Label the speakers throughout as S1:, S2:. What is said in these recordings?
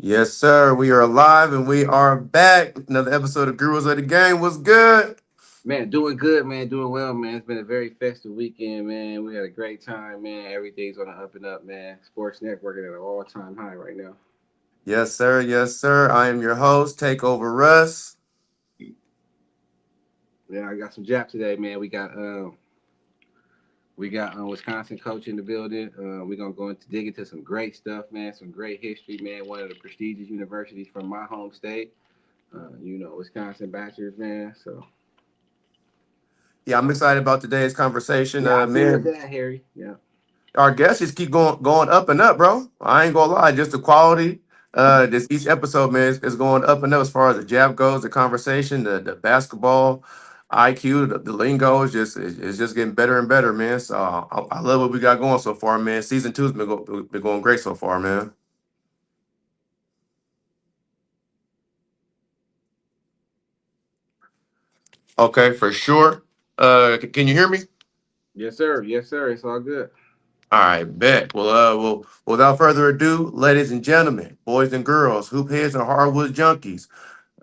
S1: Yes, sir. We are live and we are back. Another episode of Gurus of the Game. What's good?
S2: Man, doing good, man. Doing well, man. It's been a very festive weekend, man. We had a great time, man. Everything's on the up and up, man. Sports networking at an all-time high right now.
S1: Yes, sir. Yes, sir. I am your host, Takeover Russ.
S2: Yeah, I got some Jap today, man. We got Wisconsin coach in the building. We're gonna go into dig into some great stuff, man. Some great history, man. One of the prestigious universities from my home state. Wisconsin Bachelors, man. So
S1: Yeah, I'm excited about today's conversation.
S2: yeah, I see where
S1: Man,
S2: that, Harry. Yeah.
S1: our guests just keep going up and up, bro. I ain't gonna lie, just the quality. This each episode, man, is going up and up as far as the jab goes, the conversation, the basketball IQ, the lingo is just getting better and better, man. So I love what we got going so far, man. Season two's been going great so far, man. Okay, for sure. Can you hear me?
S2: Yes, sir. Yes, sir. It's all good.
S1: All right, bet. Well, without further ado, ladies and gentlemen, boys and girls, hoop heads and hardwood junkies,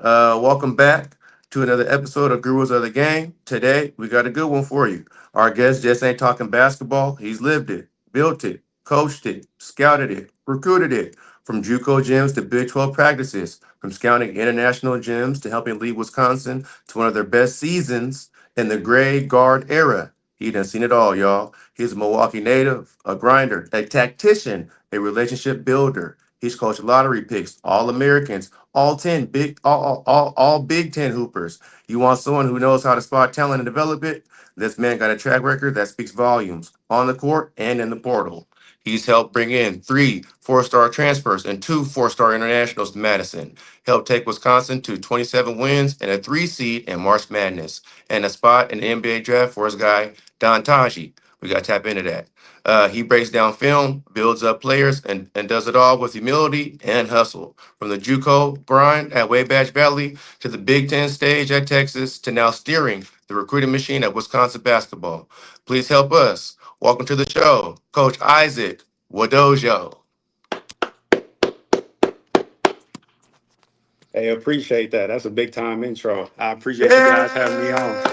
S1: welcome back to another episode of Gurus of the Game. Today, we got a good one for you. Our guest just ain't talking basketball. He's lived it, built it, coached it, scouted it, recruited it. From JUCO gyms to Big 12 practices, from scouting international gyms to helping lead Wisconsin to one of their best seasons in the gray guard era. He done seen it all, y'all. He's a Milwaukee native, a grinder, a tactician, a relationship builder. He's coached lottery picks, all Americans, all 10 big all Big 10 hoopers. You want someone who knows how to spot talent and develop it? This man got a track record that speaks volumes on the court and in the portal. He's helped bring in three four-star transfers and two four-star internationals to Madison. Helped take Wisconsin to 27 wins and a three seed in March Madness, and a spot in the NBA draft for his guy Don Taji. We got to tap into that. He breaks down film, builds up players, and does it all with humility and hustle. From the JUCO grind at Wayback Valley to the Big Ten stage at Texas to now steering the recruiting machine at Wisconsin basketball. Please help us. Welcome to the show, Coach Isaac Wodajo.
S3: Hey, appreciate that. That's a big time intro. I appreciate you guys having me on.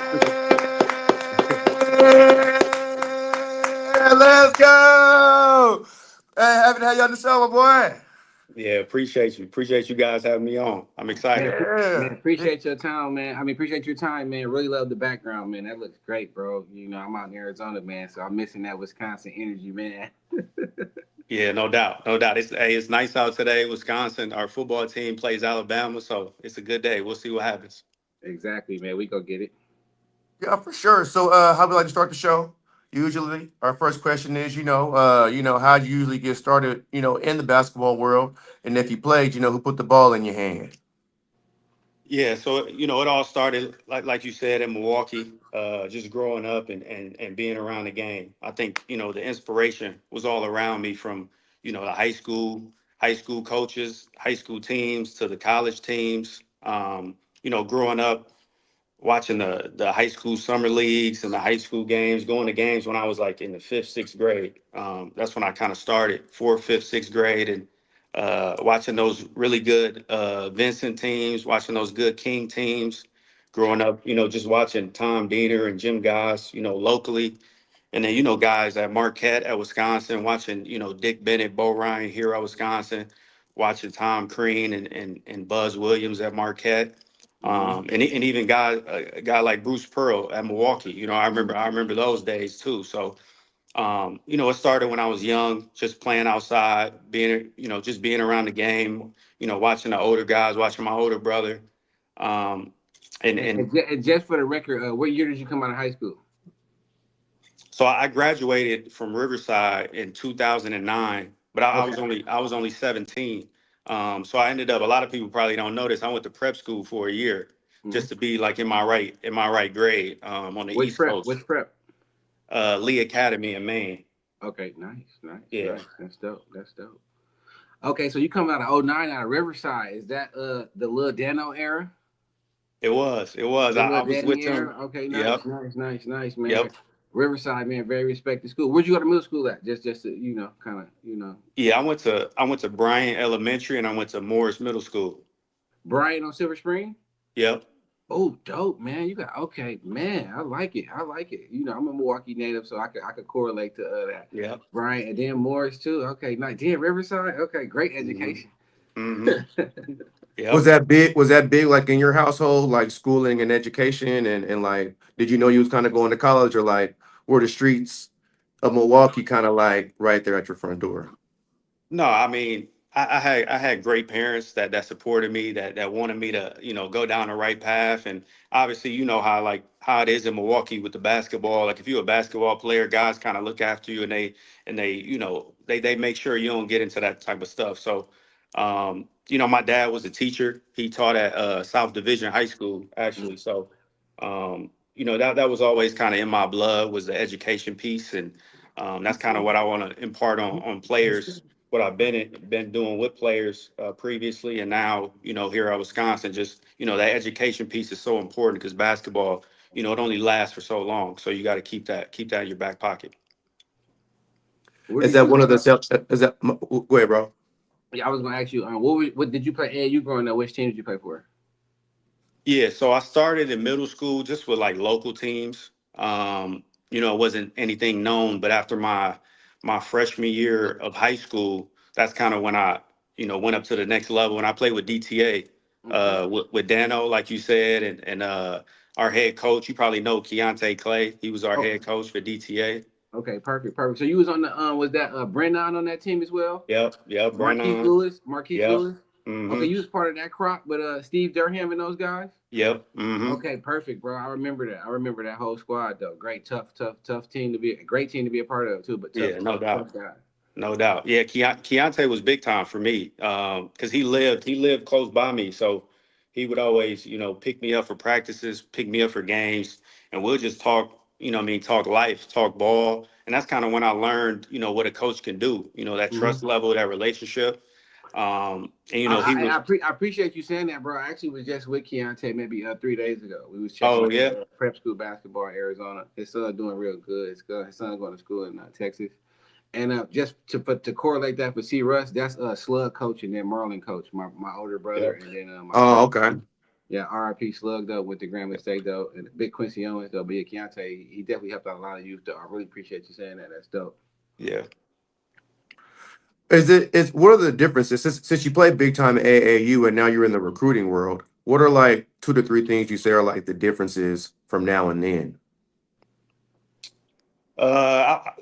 S1: Yeah, let's go. Hey, happy to have you on the show, my boy.
S3: Yeah, appreciate you. Appreciate you guys having me on. I'm
S2: Man,
S3: excited.
S1: Yeah.
S2: appreciate your time, man. I mean, appreciate your time, man. Really love the background, man. That looks great, bro. I'm out in Arizona, man, so I'm missing that Wisconsin energy, man.
S3: Yeah, no doubt. No doubt. It's nice out today. Wisconsin, our football team plays Alabama, so it's a good day. We'll see what happens.
S2: Exactly, man. We go get it.
S1: Yeah, for sure. So, how we like to start the show? Usually, our first question is, how do you usually get started, in the basketball world? And if you played, who put the ball in your hand?
S3: Yeah, so it all started like you said in Milwaukee, just growing up and being around the game. I think, the inspiration was all around me from, the high school coaches, high school teams to the college teams. Growing up watching the high school summer leagues and the high school games, going to games when I was like in the fifth, sixth grade. That's when I kind of started, fourth, fifth, sixth grade, and watching those really good Vincent teams, watching those good King teams. Growing up, just watching Tom Diener and Jim Goss, locally, and then guys at Marquette at Wisconsin, watching Dick Bennett, Bo Ryan here at Wisconsin, watching Tom Crean and Buzz Williams at Marquette,
S2: Hmm.
S3: and even a guy like Bruce Pearl at Milwaukee. I remember those days too. So it started when I was young, just playing outside, just being around the game. Watching the older guys, watching my older brother, um, and
S2: And,
S3: and
S2: and, and just for the record, what year did you come out of high school?
S3: So I graduated from Riverside in 2009, but
S2: Okay.
S3: I was only 17. So I ended up. A lot of people probably don't know this. I went to prep school for a year
S2: Hmm.
S3: just to be like in my right grade on the
S2: Which
S3: East
S2: prep?
S3: Coast,
S2: Which prep?
S3: Lee Academy in Maine.
S2: Okay, nice, nice,
S3: Yeah,
S2: nice. That's dope. That's dope. Okay, so you come out of '09 out of Riverside. Is that the Lil Dano era?
S3: it was. It was.
S2: The
S3: I
S2: Lil
S3: was
S2: Danny
S3: with him.
S2: era? Okay, nice,
S3: Yep.
S2: nice, nice, nice, man.
S3: Yep.
S2: Riverside, man, very respected school. Where'd you go to middle school at? Just to, kind of,
S3: Yeah, I went to Bryant Elementary and I went to Morris Middle School.
S2: Brian on Silver Spring.
S3: Yep.
S2: Oh, dope, man. You got okay, man. I like it. I like it. I'm a Milwaukee native, so I could correlate to that.
S3: Yep.
S2: Brian and then Morris too. Okay, nice. Damn, Riverside. Okay, great
S3: Mm-hmm.
S2: education.
S3: Mm-hmm.
S1: Was
S3: Yep.
S1: that big? Was that big like in your household, like schooling and education, and like, did you know you was kind of going to college, or like were the streets of Milwaukee kind of like right there at your front door?
S3: No, I mean, I had great parents that supported me, that wanted me to, go down the right path. And obviously, you know how it is in Milwaukee with the basketball. Like if you're a basketball player, guys kind of look after you, and they they make sure you don't get into that type of stuff. So my dad was a teacher. He taught at South Division High School, actually. So that was always kind of in my blood, was the education piece. And that's kind of what I want to impart on players, what I've been doing with players previously, and now here at Wisconsin. Just that education piece is so important, because basketball, it only lasts for so long, so you got to keep that in your back pocket.
S2: Where
S1: Is
S2: did
S1: that
S2: you?
S1: one of the is that go ahead, bro?
S2: Yeah, I was gonna ask you. What did you play? You growing up? Which team did you play for?
S3: Yeah, so I started in middle school just with like local teams. It wasn't anything known, but after my freshman year of high school, that's kind of when I, went up to the next level. And I played with DTA,
S2: Okay.
S3: with Dano, like you said, and our head coach. You probably know Keontae Clay. He was our
S2: Oh,
S3: head coach for DTA.
S2: okay. Perfect. Perfect. So you was on the was that Brennan on that team as well?
S3: Yep, yep, Brennan.
S2: Marquise
S3: Yep.
S2: Lewis. Okay,
S3: Mm-hmm.
S2: you was part of that crop, but Steve Durham and those guys.
S3: Yep. Mm-hmm.
S2: Okay, perfect, bro. I remember that. I remember that whole squad though. Great, tough team to be a great team to be a part of too. But
S3: Yeah, no doubt.
S2: tough guy.
S3: No doubt. Yeah, Keontae was big time for me, because he lived close by me, so he would always pick me up for practices, pick me up for games, and we'll just talk. What I mean, talk life, talk ball, and that's kind of when I learned what a coach can do. That
S2: Mm-hmm.
S3: trust level, that relationship, and he was.
S2: I appreciate you saying that, bro. I actually was just with Keontae maybe 3 days ago. We was checking
S3: Oh
S2: out
S3: yeah,
S2: prep school basketball in Arizona. His son doing real good. His son going to school in Texas. And just to correlate that for C. Russ, that's Slug coach and then Marlin coach, my older brother,
S3: yeah,
S2: and then my
S1: Oh,
S2: cousin.
S1: okay.
S2: Yeah, R.I.P. Slug though with the Grambling State though, and Big Quincy Owens though, Big Keontae. He definitely helped out a lot of youth though. I really appreciate you saying that. That's dope.
S3: yeah.
S1: Is what are the differences since you played big time at AAU and now you're in the recruiting world? What are like two to three things you say are like the differences from now and then?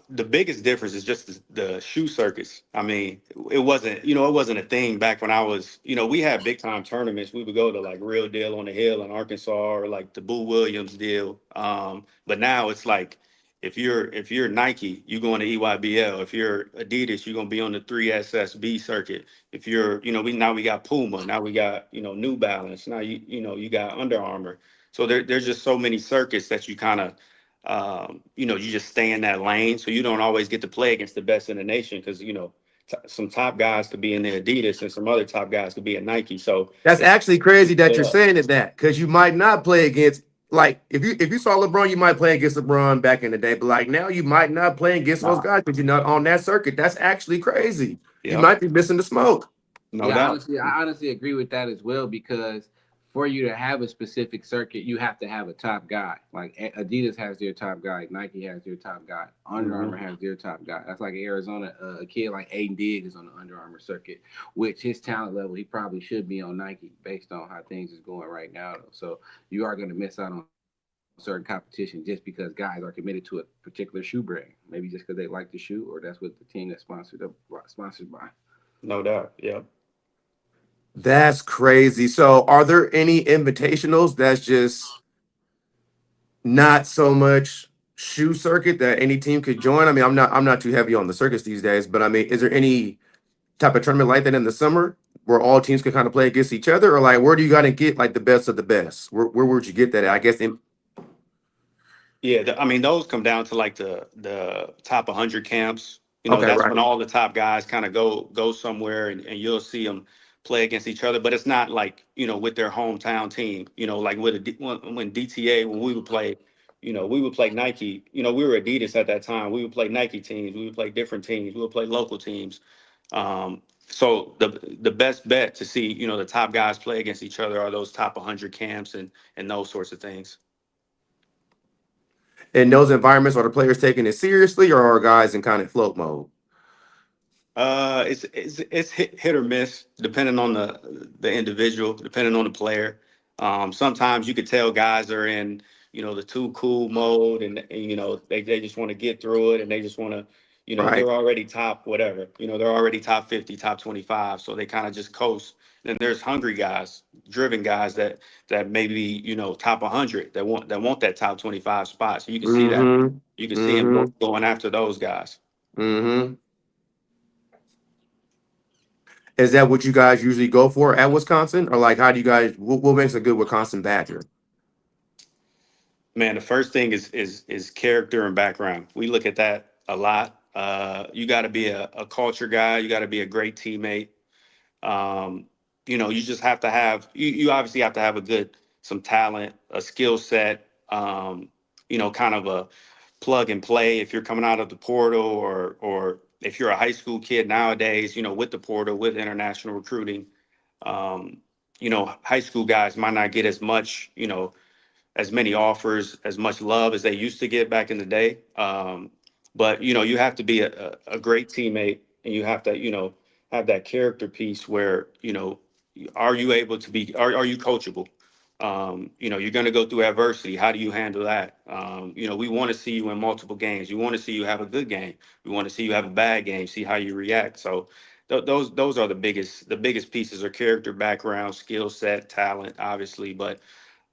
S3: The biggest difference is just the shoe circuits. I mean, it wasn't a thing back when I was, we had big time tournaments. We would go to like Real Deal on the Hill in Arkansas, or like the Boo Williams deal. But now it's like, if you're Nike, you going to EYBL. If you're Adidas, you're gonna be on the 3SSB circuit. If you're, we got Puma, now we got, New Balance. Now you got Under Armour. So there's just so many circuits that you kind of, you just stay in that lane, so you don't always get to play against the best in the nation, because some top guys could be in the Adidas and some other top guys could be at Nike. So
S1: That's
S3: it's
S1: actually crazy that you're
S3: uh,
S1: saying that because you might not play against like if you saw LeBron, you might play against LeBron back in the day, but like now you might not play against those
S2: Nah.
S1: guys because you're not on that circuit. That's actually crazy. You
S3: yep,
S1: might be missing the smoke.
S3: no
S2: Yeah,
S3: doubt.
S2: honestly, I honestly agree with that as well because for you to have a specific circuit, you have to have a top guy. Like Adidas has their top guy, Nike has their top guy, Under Armour
S3: Hmm.
S2: has their top guy. That's like in Arizona, a kid like Aiden Diggs is on the Under Armour circuit, which his talent level, he probably should be on Nike based on how things is going right now. Though. So you are going to miss out on certain competition just because guys are committed to a particular shoe brand. Maybe just because they like the shoe or that's what the team that's sponsored by.
S3: No doubt. Yep.
S1: That's crazy. So, are there any invitationals that's just not so much shoe circuit that any team could join? I mean, I'm not too heavy on the circuits these days, but I mean, is there any type of tournament like that in the summer where all teams can kind of play against each other, or like where do you got to get like the best of the best? Where would you get that at? I guess in
S3: Yeah, I mean, those come down to like the top 100 camps.
S1: okay,
S3: That's
S1: right.
S3: when all the top guys kind of go somewhere, and you'll see them play against each other. But it's not like with their hometown team. Like when DTA, when we would play, we would play Nike. We were Adidas at that time. We would play Nike teams. We would play different teams. We would play local teams. So the best bet to see, the top guys play against each other are those top 100 camps and those sorts of things.
S1: In those environments, are the players taking it seriously, or are guys in kind of float mode?
S3: It's hit or miss depending on the individual, depending on the player. Sometimes you could tell guys are in the too cool mode, and they just want to get through it, and they just want to
S1: Right.
S3: they're already top whatever, they're already top 50, top 25, so they kind of just coast. Then there's hungry guys, driven guys that maybe top 100 that want that top 25 spot. So you can see that
S1: Mm-hmm.
S3: you can see him
S1: Mm-hmm.
S3: going after those guys.
S1: Mm-hmm. Is that what you guys usually go for at Wisconsin, or like how do you guys? What makes a good Wisconsin Badger?
S3: Man, the first thing is character and background. We look at that a lot. You got to be a culture guy. You got to be a great teammate. You just have to have you obviously have to have some talent, a skill set. Kind of a plug and play if you're coming out of the portal, or if you're a high school kid nowadays. With the portal, with international recruiting, um, high school guys might not get as many offers, as much love as they used to get back in the day. But you have to be a great teammate, and you have to have that character piece where are you able to be are you coachable? You're going to go through adversity. How do you handle that? We want to see you in multiple games. We want to see you have a good game. We want to see you have a bad game. See how you react. So those are the biggest pieces are character, background, skill set, talent, obviously, but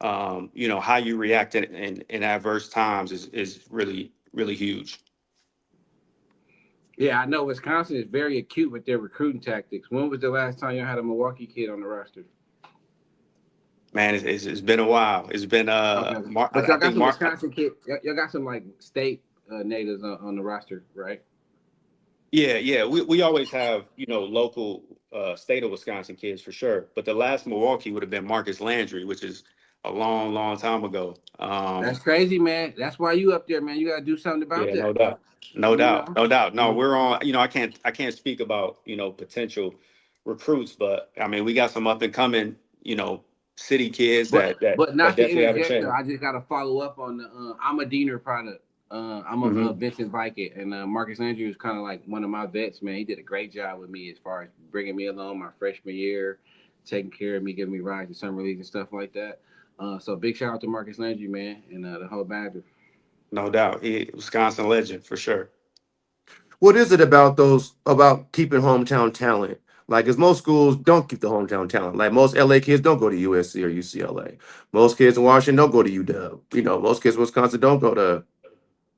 S3: how you react in adverse times is really, really huge.
S2: Yeah, I know Wisconsin is very acute with their recruiting tactics. When was the last time you had a Milwaukee kid on the roster?
S3: Man, it's been a while. It's been
S2: Okay, but
S3: I
S2: y'all got
S3: think
S2: some
S3: Mark.
S2: Wisconsin kid. Y'all got some like state natives on the roster, right?
S3: Yeah, yeah. We always have local state of Wisconsin kids for sure. But the last Milwaukee would have been Marcus Landry, which is a long, long time ago.
S2: That's crazy, man. That's why you up there, man. You got to do something about
S3: Yeah, no
S2: that.
S3: doubt. No
S2: You
S3: doubt.
S2: know.
S3: No doubt. No,
S2: Mhm.
S3: we're on, I can't speak about, potential recruits, but I mean, we got some up and coming, city kids
S2: But
S3: that
S2: not to
S3: definitely have a
S2: interject though,
S3: chance.
S2: I just got to follow up on the. I'm a Diener product. I'm a
S3: Hmm.
S2: Vincent Vikett, and Marcus Andrews is kind of like one of my vets, man. He did a great job with me as far as bringing me along my freshman year, taking care of me, giving me rides to summer leagues and stuff like that. So big shout out to Marcus Landry, man, and the whole Badger.
S3: No doubt. Wisconsin legend for sure.
S1: What is it about those about keeping hometown talent? Like, as most schools don't keep the hometown talent. Like most LA kids don't go to USC or UCLA. Most kids in Washington don't go to UW. Most kids in Wisconsin don't go to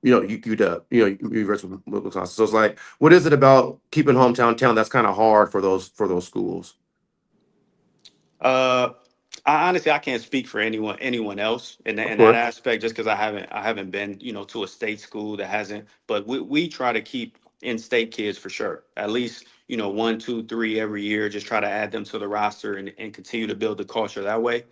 S1: UW. University of Wisconsin. So it's like, what is it about keeping hometown talent that's kind of hard for those schools?
S3: Uh, I can't speak for anyone else
S1: Of
S3: in that
S1: course.
S3: aspect, just because I haven't been to a state school that hasn't. But we try to keep in-state kids for sure. At least one, two, three every year. Just try to add them to the roster and continue to build the culture that way.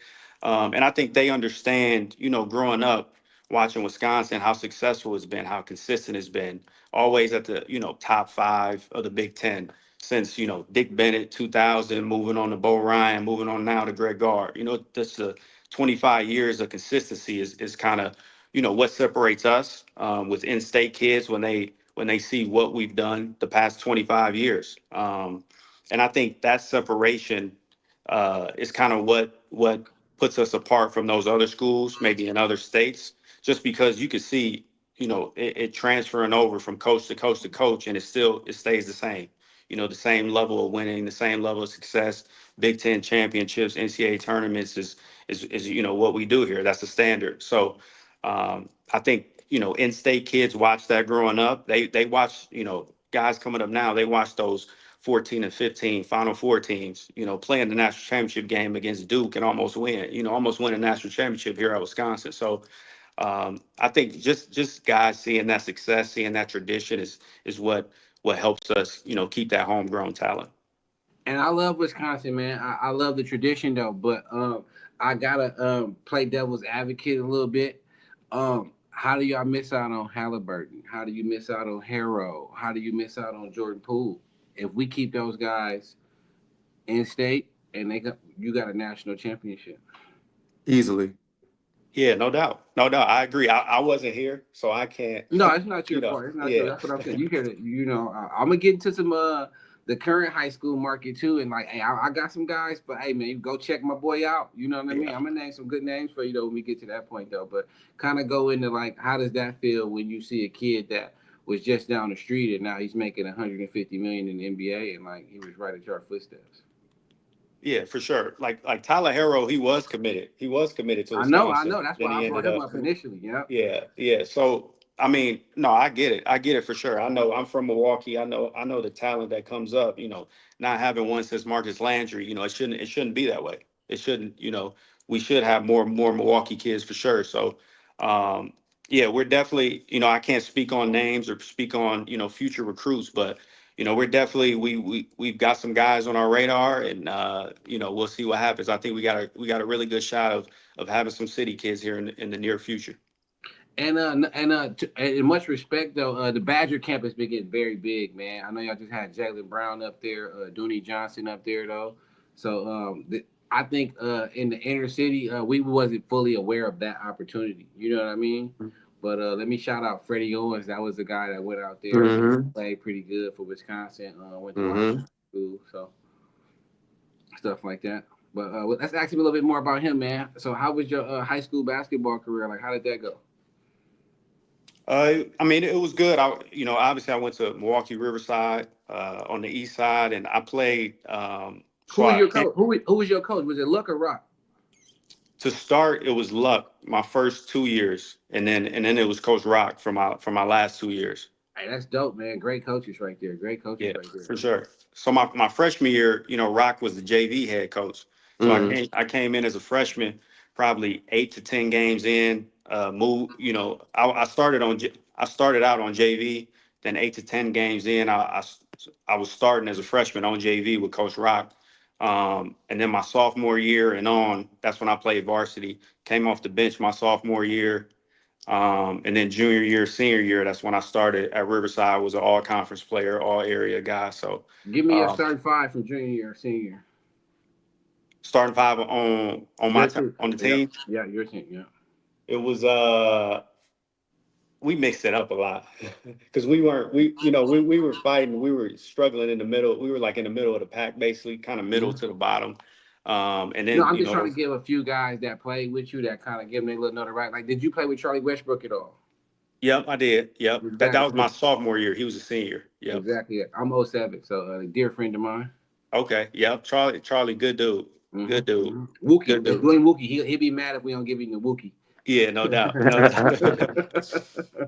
S3: And I think they understand. Growing up watching Wisconsin, how successful it's been, how consistent it's been, always at the top five of the Big Ten since Dick Bennett 2000, moving on to Bo Ryan, moving on now to Greg Gard. Just the 25 years of consistency is kind of what separates us with in-state kids when they see what we've done the past 25 years. And I think that separation is kind of what puts us apart from those other schools, maybe in other states, just because you can see it transferring over from coach to coach to coach, and it stays the same. The same level of winning, the same level of success. Big Ten championships, NCAA tournaments is what we do here. That's the standard. So I think in-state kids watch that growing up. They watch guys coming up now. They watch those 14 and 15 Final Four teams. Playing the national championship game against Duke and almost win. Almost win a national championship here at Wisconsin. So I think just guys seeing that success, seeing that tradition is what helps us, keep that homegrown talent.
S2: And I love Wisconsin, man. I love the tradition though, but I gotta play devil's advocate a little bit. How do y'all miss out on Halliburton? How do you miss out on Harrow? How do you miss out on Jordan Poole? If we keep those guys in state and you got a national championship.
S1: Easily.
S3: Yeah, no doubt, no doubt. I agree. I wasn't here, so I can't.
S2: No, it's not
S3: You
S2: your
S3: know,
S2: fault. It's not your.
S3: yeah,
S2: That's what I'm saying. You hear that? I'm gonna get into some the current high school market too, and like, hey, I got some guys, but hey, man, you go check my boy out. You know what I mean?
S3: yeah.
S2: I'm gonna name some good names for you though when we get to that point though. But kind of go into like, how does that feel when you see a kid that was just down the street and now he's making 150 million in the NBA and like he was right at your footsteps.
S3: Yeah, for sure. Like Tyler Harrow, he was committed. He was committed to
S2: I
S3: Wisconsin.
S2: know. That's
S3: Then
S2: why I
S3: he
S2: brought
S3: ended
S2: him
S3: up.
S2: up initially. Yeah.
S3: Yeah, yeah. So I mean, no, I get it. I get it for sure. I know I'm from Milwaukee. I know the talent that comes up. Not having one since Marcus Landry. It shouldn't be that way. It shouldn't. We should have more Milwaukee kids for sure. So, um, yeah, we're definitely. I can't speak on names or speak on future recruits, but we're definitely we've got some guys on our radar, and we'll see what happens. I think we got a really good shot of having some city kids here in the near future.
S2: In much respect though, the Badger camp has been getting very big, man. I know y'all just had Jalen Brown up there, Dooney Johnson up there though. So I think in the inner city, we wasn't fully aware of that opportunity. You know what I mean? But let me shout out Freddie Owens. That was the guy that went out there,
S1: Mm-hmm.
S2: played pretty good for Wisconsin. Went to Washington
S1: Mm-hmm.
S2: school, so stuff like that. But let's ask him a little bit more about him, man. So how was your high school basketball career? Like, how did that go?
S3: I mean, it was good. Obviously, I went to Milwaukee Riverside on the east side, and I played.
S2: Who
S3: So
S2: was
S3: I
S2: your
S3: came
S2: coach? Who was your coach? Was it Luck or Rock?
S3: to start. It was Luck my first 2 years, and then it was Coach Rock for my last 2 years.
S2: Hey, that's dope, man. Great coaches right there. Great coaches
S3: Yeah,
S2: right there.
S3: for sure. So my freshman year, Rock was the JV head coach. So I
S1: Mm-hmm.
S3: came in as a freshman, probably 8 to 10 games in. Moved, I started out on JV. Then 8 to 10 games in, I was starting as a freshman on JV with Coach Rock. And then my sophomore year and on, that's when I played varsity. Came off the bench my sophomore year. And then junior year, senior year, that's when I started at Riverside. Was an all conference player, all area guy. So
S2: Give me your
S3: um,
S2: starting five from junior year, senior year.
S3: starting five on the
S2: Yep.
S3: team.
S2: Yeah, your team. Yeah.
S3: It was we mixed it up a lot because we weren't we were fighting. We were struggling in the middle. We were like in the middle of the pack, basically, kind of middle
S2: Mhm.
S3: to the bottom. And
S2: No,
S3: then
S2: I'm just trying to give a few guys that played with you that kind of give them a little notoriety. Like, did you play with Charlie Westbrook at all?
S3: yep, I did. Yep, that was my
S2: Exactly.
S3: sophomore year. He was a senior. Yep.
S2: Exactly. I'm '07, so a dear friend of mine.
S3: Okay. Yep. Charlie, good dude. Good dude.
S2: Wookie.
S3: Good
S2: Let's
S3: dude.
S2: blame Wookie. He'll be mad if we don't give him the Wookie.
S3: Yeah, no doubt. No doubt.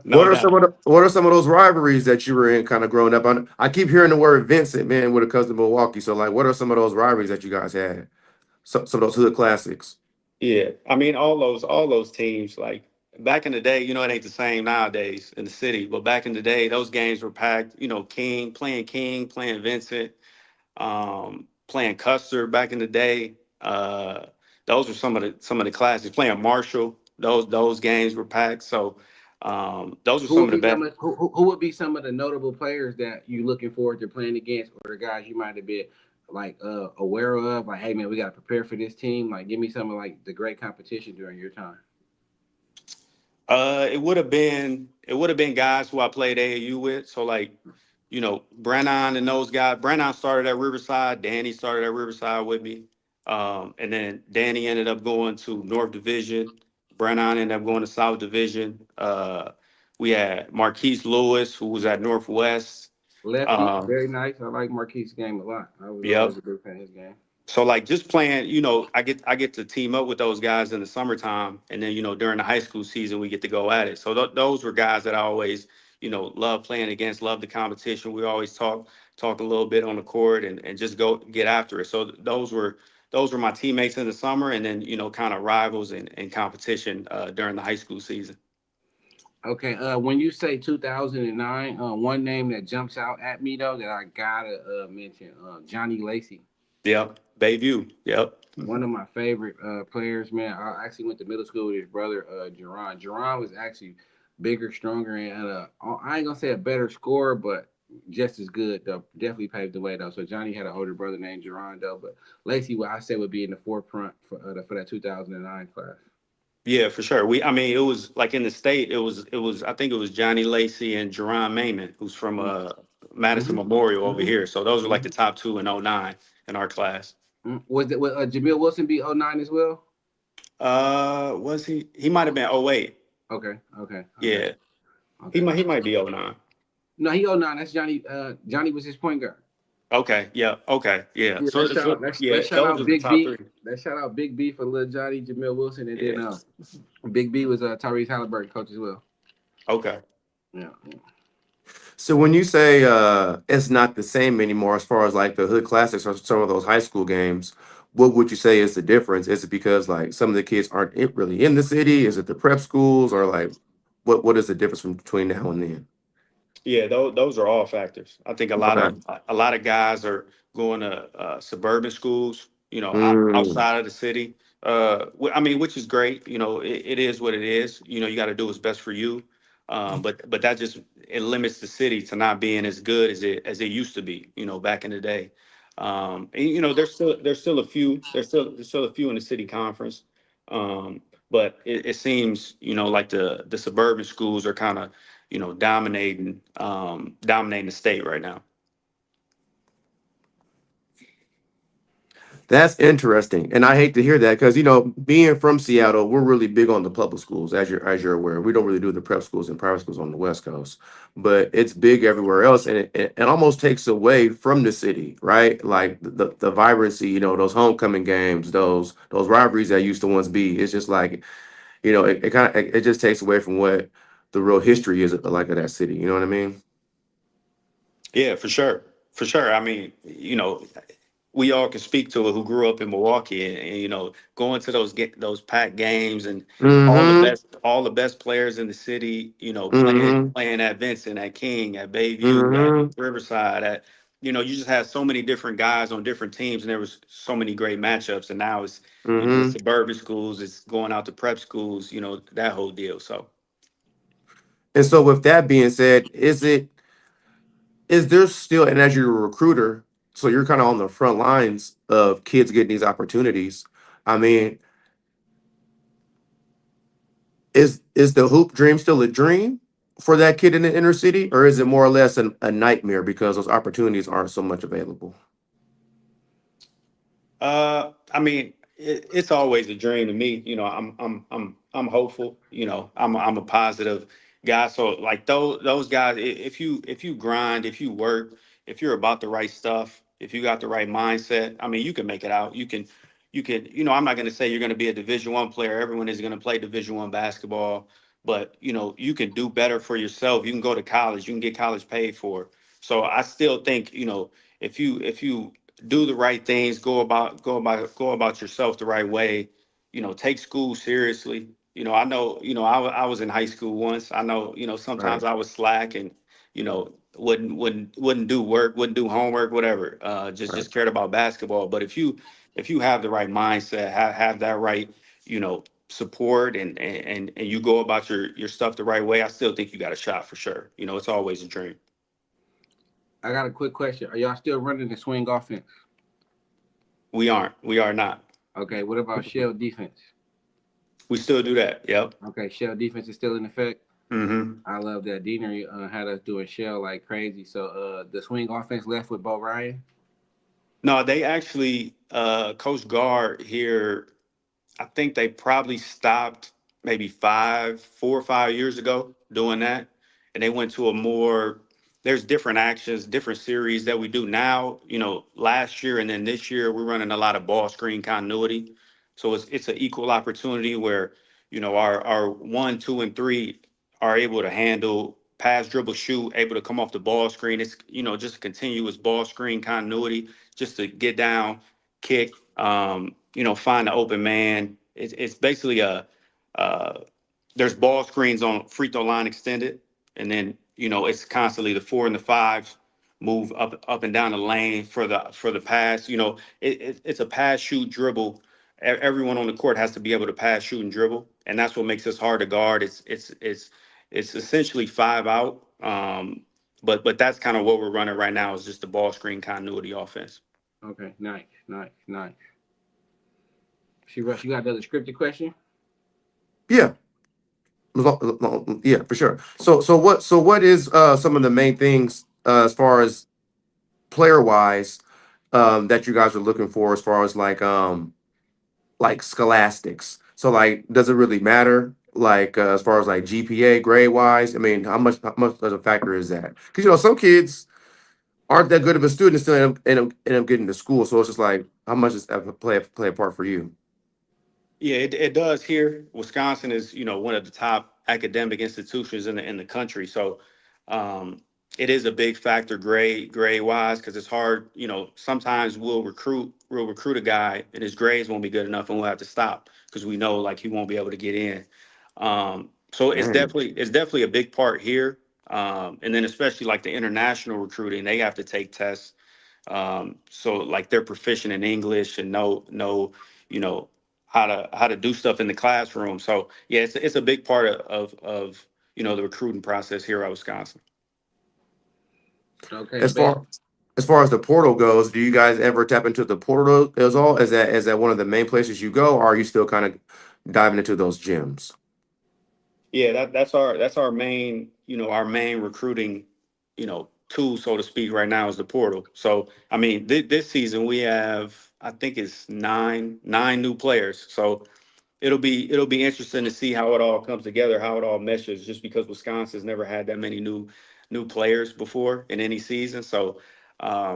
S3: No
S1: What are some
S3: doubt.
S1: of those rivalries that you were in kind of growing up? I keep hearing the word Vincent, man, when it comes to Milwaukee. So like, what are some of those rivalries that you guys had? Some of those hood classics.
S3: Yeah. I mean, all those teams, like back in the day, it ain't the same nowadays in the city, but back in the day, those games were packed, King, playing Vincent, playing Custer back in the day. Those were some of the classics. Playing Marshall, those games were packed. So those are
S2: Who
S3: some
S2: would
S3: of the
S2: be
S3: best.
S2: who would be some of the notable players that you looking forward to playing against, or the guys you might have been like aware of? Like, hey man, we got to prepare for this team. Like, give me some of like the great competition during your time.
S3: It would have been guys who I played AAU with. So like, Brennan and those guys. Brennan started at Riverside. Danny started at Riverside with me. And then Danny ended up going to North Division. Brennan ended up going to South Division. We had Marquise Lewis, who was at Northwest.
S2: Lefty,
S3: Um,
S2: very nice. I like Marquise' game a lot. I was
S3: yep.
S2: always a big fan of his game.
S3: So like just playing, I get to team up with those guys in the summertime, and then during the high school season we get to go at it. So those were guys that I always love playing against, love the competition. We always talk a little bit on the court and just go get after it. So those were my teammates in the summer, and then kind of rivals and competition during the high school season.
S2: Okay, when you say 2009, one name that jumps out at me though that I gotta mention, Johnny Lacey.
S3: Yep, Bayview. Yep.
S2: One of my favorite players, man. I actually went to middle school with his brother, Jerron. Jerron was actually bigger, stronger, and I ain't gonna say a better scorer, but just as good. Though definitely paved the way though. So Johnny had an older brother named Jerron though, but Lacey, what I said would be in the forefront for that 2009 class.
S3: Yeah, for sure. I mean, it was like in the state. I think it was Johnny Lacey and Jerron Mayman, who's from Madison
S2: Mm-hmm.
S3: Memorial over
S2: Mm-hmm.
S3: here. So those are like
S2: Mm-hmm.
S3: the top two in '09 in our class.
S2: Was Jamil Wilson be '09 as well?
S3: Was he? He might have been '08.
S2: Okay, okay, okay,
S3: Yeah,
S2: okay.
S3: he might be '09.
S2: No, he '09. That's Johnny. Johnny was his point guard.
S3: Okay, yeah, okay, yeah.
S2: Yeah,
S3: Yeah,
S2: let's shout
S3: those
S2: out
S3: are the
S2: Big
S3: top
S2: B.
S3: three.
S2: Let's shout out Big B for Lil Johnny, Jamil Wilson, and then
S3: Yeah.
S2: Big B was Tyrese Halliburton coach as well.
S3: Okay.
S2: Yeah, yeah.
S1: So when you say it's not the same anymore as far as like the hood classics or some of those high school games, what would you say is the difference? Is it because like some of the kids aren't really in the city? Is it the prep schools or like what is the difference from between now and then?
S3: Yeah, those are all factors. I think
S1: Okay.
S3: a lot of guys are going to suburban schools,
S1: Mm,
S3: outside of the city. I mean, which is great. It is what it is. You got to do what's best for you. But that just it limits the city to not being as good as it used to be. Back in the day. And there's still a few in the city conference. But it seems like the suburban schools are kind of dominating the state right now.
S1: that's interesting, and I hate to hear that because being from Seattle, we're really big on the public schools, as you're aware. We don't really do the prep schools and private schools on the West Coast, but it's big everywhere else, and it almost takes away from the city, right? Like the vibrancy, those homecoming games, those rivalries that used to once be. It's just like it kind of it just takes away from what the real history is like of that city. You know what I mean?
S3: Yeah, for sure, for sure. I mean, we all can speak to it who grew up in Milwaukee, and going to those packed games and
S1: Mm-hmm.
S3: all the best players in the city,
S1: Mm-hmm.
S3: playing at Vincent, at King, at Bayview, at
S1: Mm-hmm.
S3: Riverside, you just had so many different guys on different teams, and there was so many great matchups. And now it's
S1: Mm-hmm.
S3: suburban schools, it's going out to prep schools, that whole deal. So
S1: And so, with that being said, is there still, and as you're a recruiter, so you're kind of on the front lines of kids getting these opportunities. I mean, is the hoop dream still a dream for that kid in the inner city, or is it more or less a nightmare because those opportunities aren't so much available?
S3: I mean, it's always a dream to me. I'm hopeful. I'm a positive guy. So like those guys, if you grind, if you work, if you're about the right stuff, if you got the right mindset, I mean, you can make it out. You can. I'm not going to say you're going to be a Division I player. Everyone is going to play Division I basketball, but you can do better for yourself. You can go to college. You can get college paid for. So I still think if you do the right things, go about yourself the right way. Take school seriously. I know. I was in high school once. I know.
S1: Right.
S3: Sometimes I was slack and wouldn't do work, wouldn't do homework, whatever.
S1: Right.
S3: Just cared about basketball. But if you have the right mindset, have that right, support and you go about your stuff the right way, I still think you got a shot for sure. It's always a dream.
S2: I got a quick question. Are y'all still running the swing offense?
S3: We aren't. We are not.
S2: Okay. What about shell defense?
S3: We still do that. Yep.
S2: Okay, shell defense is still in effect.
S3: Hmm.
S2: I love that Deanery had us doing shell like crazy. So the swing offense left with Bo Ryan.
S3: No, they actually, Coach Guard here, I think they probably stopped maybe 4 or 5 years ago doing that. And they went to there's different actions, different series that we do now. Last year and then this year, we're running a lot of ball screen continuity. So it's an equal opportunity where, our 1, 2, and 3 are able to handle pass, dribble, shoot, able to come off the ball screen. It's, just a continuous ball screen continuity just to get down, kick, find the open man. It's basically uh, there's ball screens on free throw line extended, and then it's constantly the 4 and the 5s move up and down the lane for the pass. It's a pass, shoot, dribble. Everyone on the court has to be able to pass, shoot, and dribble, and that's what makes us hard to guard. It's it's essentially five out. But that's kind of what we're running right now is just the ball screen continuity offense.
S2: Okay, nice, nice, nice. She Russ, you got another scripted question?
S1: Yeah, yeah, for sure. So what is some of the main things as far as player wise that you guys are looking for as far as like scholastics? So like, does it really matter? Like as far as like GPA grade wise, I mean, how much of a factor is that? Because some kids aren't that good of a student, still end up getting to school. So it's just like, how much does that play a part for you?
S3: Yeah, it does here. Wisconsin is, one of the top academic institutions in the country. So um, it is a big factor grade wise because it's hard. Sometimes we'll recruit a guy and his grades won't be good enough and we'll have to stop because we know like he won't be able to get in. So it's
S1: Dang.
S3: definitely a big part here. And then especially like the international recruiting, they have to take tests. So like they're proficient in English and know you know how to do stuff in the classroom. So yeah, it's a big part of the recruiting process here at Wisconsin.
S2: Okay,
S1: As
S2: bet.
S1: far as the portal goes, do you guys ever tap into the portal as all? Is that one of the main places you go, or are you still kind of diving into those gyms?
S3: Yeah, that's our main our main recruiting tool, so to speak, right now is the portal. So I mean this season we have, I think it's nine new players. So it'll be interesting to see how it all comes together, how it all meshes. Just because Wisconsin's never had that many new players before in any season, so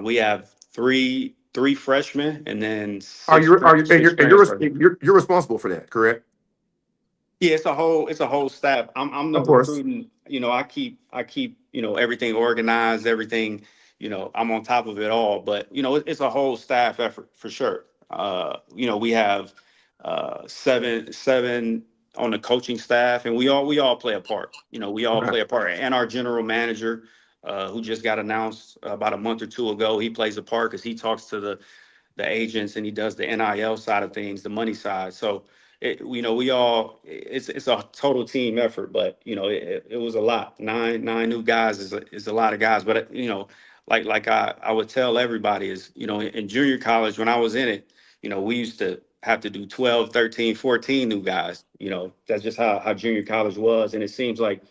S3: we have three freshmen and then
S1: Are
S3: six
S1: you are you and
S3: six transfers.
S1: you're responsible for that, correct?
S3: Yeah, it's a whole staff. I'm the
S1: Of course.
S3: recruiting. I keep everything organized, everything. I'm on top of it all. But it's a whole staff effort for sure. We have seven on the coaching staff, and we all play a part. We all
S1: Okay.
S3: play a part, and our general manager, who just got announced about a month or two ago, he plays a part because he talks to the agents and he does the NIL side of things, the money side. So it's a total team effort, but it was a lot. Nine new guys is a lot of guys, but like I would tell everybody is, in junior college when I was in it, we used to have to do 12, 13, 14 new guys. That's just how junior college was, and it seems like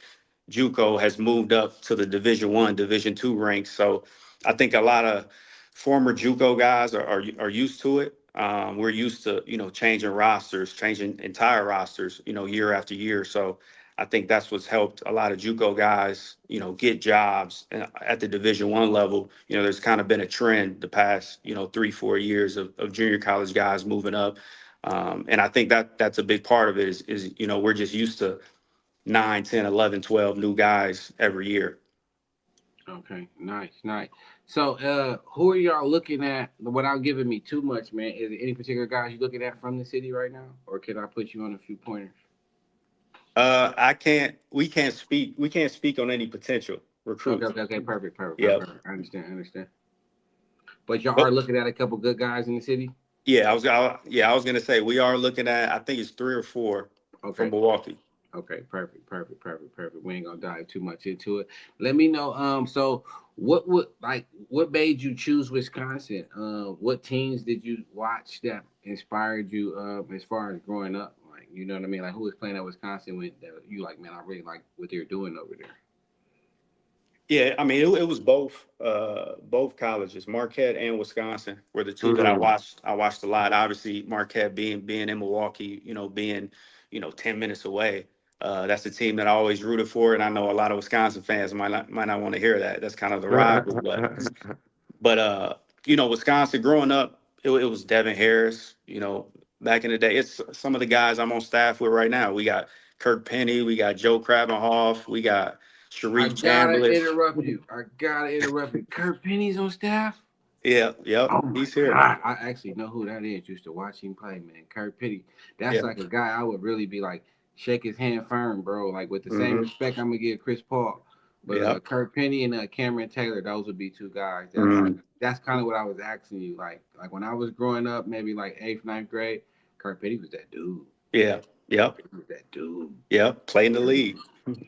S3: JUCO has moved up to the Division 1, Division 2 ranks. So I think a lot of former JUCO guys are used to it. We're used to changing rosters, changing entire rosters, year after year. So I think that's what's helped a lot of JUCO guys, get jobs at the Division 1 level. There's kind of been a trend the past 3-4 years of junior college guys moving up. And I think that's a big part of it is we're just used to 9, 10, 11, 12 new guys every year.
S2: Okay, nice, nice. So, who are y'all looking at without giving me too much, man? Is there any particular guys you looking at from the city right now, or can I put you on a few pointers?
S3: We can't speak on any potential
S2: Okay,
S3: recruits.
S2: okay, okay, perfect, perfect, perfect,
S3: Yeah.
S2: perfect. I understand. But y'all are
S3: But
S2: looking at a couple good guys in the city.
S3: yeah, I was gonna say we are looking at, I think it's three or four from
S2: Okay,
S3: Milwaukee.
S2: okay, perfect, perfect, perfect, perfect. We ain't gonna dive too much into it. Let me know. So what made you choose Wisconsin? What teams did you watch that inspired you? As far as growing up, like you know what I mean. Like who was playing at Wisconsin when that you like, man, I really like what they're doing over there.
S3: Yeah, I mean it was both colleges, Marquette and Wisconsin, were the two that I
S1: Mm.
S3: watched. I watched a lot. Obviously, Marquette being in Milwaukee, being 10 minutes away. That's the team that I always rooted for, and I know a lot of Wisconsin fans might not want to hear that. That's kind of the rival, but Wisconsin growing up, it was Devin Harris. Back in the day, it's some of the guys I'm on staff with right now. We got Kirk Penny, we got Joe Krabenhoff, we got
S2: I
S3: Sharif
S2: gotta
S3: Chambliss.
S2: interrupt you. I gotta interrupt you. Kurt Penny's on staff.
S3: Yeah, yep,
S2: Oh my
S3: he's here.
S2: god, I actually know who that is. Used to watch him play, man. Kurt Penny. That's
S3: Yeah.
S2: like a guy I would really be like, shake his hand firm, bro. Like with the same
S1: Hmm.
S2: respect I'm gonna give Chris Paul. But
S3: Yep.
S2: Kurt Penny and Cameron Taylor, those would be two guys that like.
S1: Hmm.
S2: That's kind of what I was asking you. Like when I was growing up, maybe like eighth, ninth grade, Kurt Penny was that dude.
S3: Yeah. Yep.
S2: He was that dude.
S3: Yep. Playing the league.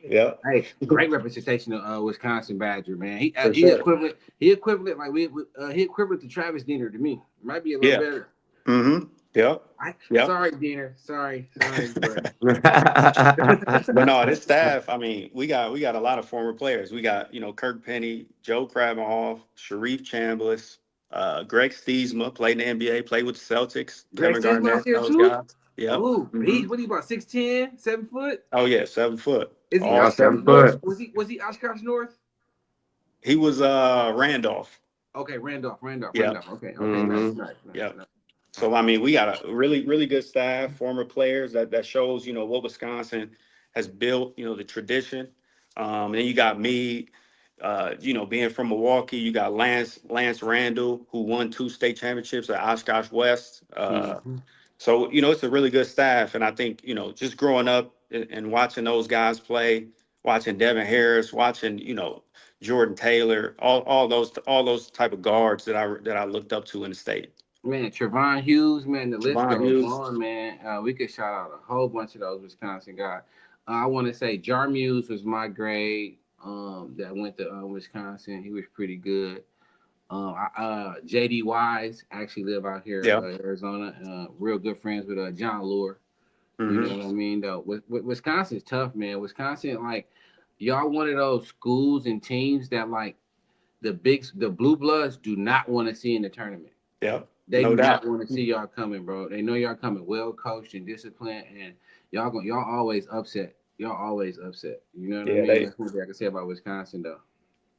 S3: Yeah,
S2: Hey, great representation of Wisconsin Badger, man. He
S3: for
S2: he
S3: sure.
S2: equivalent he equivalent like he equivalent to Travis Diener to me. Might be a little
S3: Yeah.
S2: better.
S3: Mm-hmm. Yep.
S2: I
S3: Yep.
S2: sorry Diener, sorry, but
S3: But no, this staff, I mean, we got a lot of former players. We got, Kirk Penny, Joe Krabenhoff, Sharif Chambliss, Greg Stiesma, played in the NBA, played with the Celtics,
S2: Greg
S3: Kevin
S2: Stinsman out
S3: Garnett,
S2: there
S3: those
S2: too.
S3: guys. Yep.
S2: Oh,
S3: Hmm.
S2: he's what he about 6'10", 7 foot.
S3: Oh yeah, 7 foot.
S2: Is he
S3: All
S1: Yeah,
S2: Oshkosh
S1: seven
S3: 7 foot.
S2: North?
S1: foot.
S2: Was he Oshkosh North?
S3: He was Randolph.
S2: Okay,
S3: Yep.
S2: Randolph. Okay,
S1: Hmm
S2: nice.
S3: Yep. So I mean, we got a really, really good staff, former players that shows, what Wisconsin has built, the tradition. And then you got me, being from Milwaukee. You got Lance Randall, who won 2 state championships at Oshkosh West.
S2: Mm-hmm.
S3: So it's a really good staff, and I think just growing up and watching those guys play, watching Devin Harris, watching Jordan Taylor, all those type of guards that I looked up to in the state.
S2: Man, Trevon Hughes, man, the list
S3: Javon
S2: goes
S3: Hughes.
S2: on, man. We could shout out a whole bunch of those Wisconsin guys. I want to say Jarmuse was my grade. That went to Wisconsin. He was pretty good. JD Wise actually live out here,
S3: Yeah.
S2: Arizona. Real good friends with John Lure. You know
S3: Hmm.
S2: what I mean? Though, Wisconsin's tough, man. Wisconsin, like, y'all one of those schools and teams that like the blue bloods do not want to see in the tournament.
S3: Yeah.
S2: They
S3: No
S2: do not
S3: doubt.
S2: want to see y'all coming, bro. They know y'all coming well coached and disciplined, and y'all always upset. Y'all always upset. You know what I
S3: Yeah.
S2: mean?
S3: They
S2: That's one thing I can say about Wisconsin, though.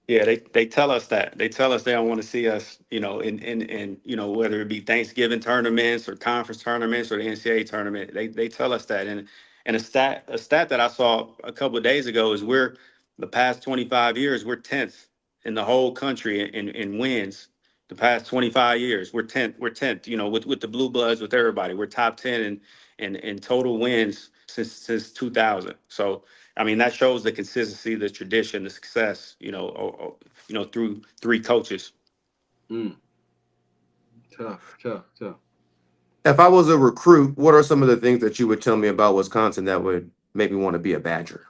S3: Yeah, they tell us that. They tell us they don't want to see us, in whether it be Thanksgiving tournaments or conference tournaments or the NCAA tournament. They tell us that. And a stat that I saw a couple of days ago is we're the past 25 years, we're 10th in the whole country in wins. The past 25 years, we're 10th, with the Blue Bloods, with everybody. We're top 10 in total wins since 2000. So I mean, that shows the consistency, the tradition, the success, through 3 coaches.
S2: Mm, tough.
S1: If I was a recruit, what are some of the things that you would tell me about Wisconsin that would make me want to be a Badger?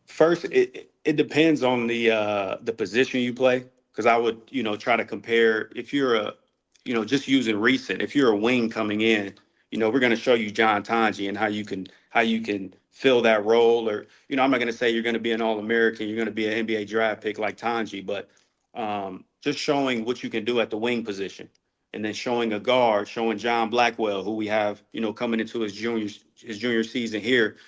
S3: First, it depends on the position you play, because I would try to compare if you're just using recent, if you're a wing coming in, we're going to show you John Tanji and how you can fill that role. Or I'm not going to say you're going to be an All American, you're going to be an NBA draft pick like Tanji, but just showing what you can do at the wing position, and then showing a guard, showing John Blackwell, who we have coming into his junior season here.